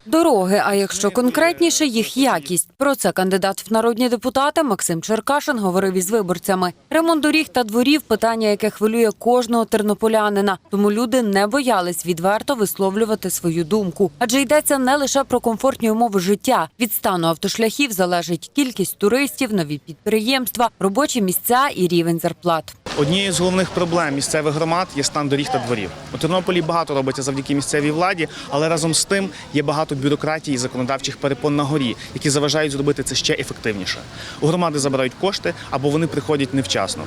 Дороги, а якщо конкретніше, їх якість. Про це кандидат в народні депутати Максим Черкашин говорив із виборцями. Ремонт доріг та дворів – питання, яке хвилює кожного тернополянина. Тому люди не боялись відверто висловлювати свою думку. Адже йдеться не лише про комфортні умови життя. Від стану автошляхів залежить кількість туристів, нові підприємства, робочі місця і рівень зарплат. Однією з головних проблем місцевих громад є стан доріг та дворів. У Тернополі багато робиться завдяки місцевій владі, але разом з тим є багато бюрократії і законодавчих перепон на горі, які заважають зробити це ще ефективніше. У громади забирають кошти або вони приходять невчасно.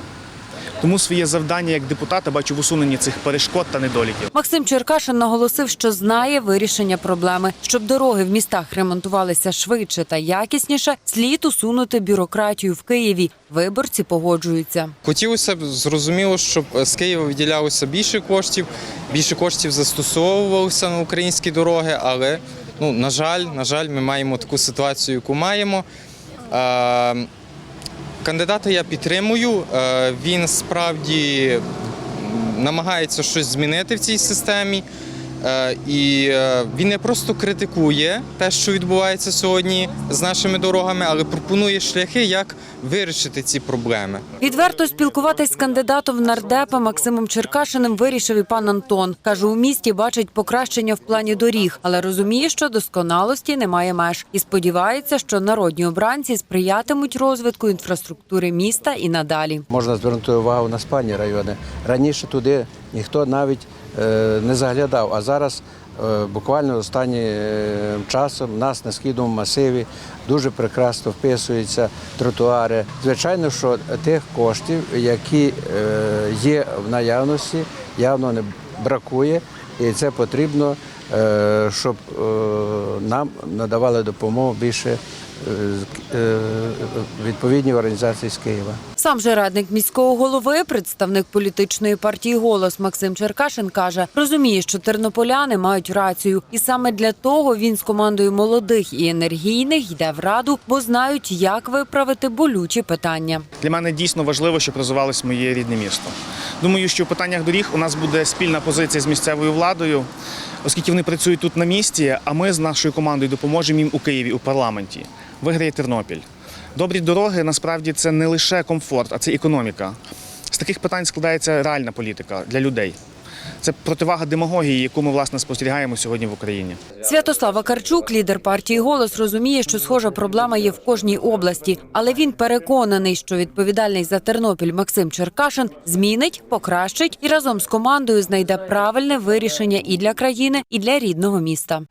Тому своє завдання як депутата бачу в усуненні цих перешкод та недоліків. Максим Черкашин наголосив, що знає вирішення проблеми. Щоб дороги в містах ремонтувалися швидше та якісніше, слід усунути бюрократію в Києві. Виборці погоджуються. Хотілося б, зрозуміло, щоб з Києва виділялося більше коштів застосовувалося на українські дороги, але, на жаль, ми маємо таку ситуацію, яку маємо. Кандидата я підтримую, він справді намагається щось змінити в цій системі. І він не просто критикує те, що відбувається сьогодні з нашими дорогами, але пропонує шляхи, як вирішити ці проблеми. Відверто спілкуватись з кандидатом в нардепа Максимом Черкашиним вирішив і пан Антон. Каже, у місті бачить покращення в плані доріг, але розуміє, що досконалості немає меж. І сподівається, що народні обранці сприятимуть розвитку інфраструктури міста і надалі. Можна звернути увагу на спальні райони. Раніше туди ніхто навіть не заглядав, а зараз буквально останнім часом в нас на східному масиві дуже прекрасно вписуються тротуари. Звичайно, що тих коштів, які є в наявності, явно не бракує, і це потрібно, щоб нам надавали допомогу більше відповідні організації з Києва. Сам же радник міського голови, представник політичної партії «Голос» Максим Черкашин каже, розуміє, що тернополяни мають рацію. І саме для того він з командою молодих і енергійних йде в Раду, бо знають, як виправити болючі питання. Для мене дійсно важливо, щоб розвивалось моє рідне місто. Думаю, що в питаннях доріг у нас буде спільна позиція з місцевою владою, оскільки вони працюють тут на місці, а ми з нашою командою допоможемо їм у Києві, у парламенті. Виграє Тернопіль. Добрі дороги, насправді, це не лише комфорт, а це економіка. З таких питань складається реальна політика для людей. Це противага демагогії, яку ми, власне, спостерігаємо сьогодні в Україні. Святослав Вакарчук, лідер партії «Голос», розуміє, що схожа проблема є в кожній області. Але він переконаний, що відповідальний за Тернопіль Максим Черкашин змінить, покращить і разом з командою знайде правильне вирішення і для країни, і для рідного міста.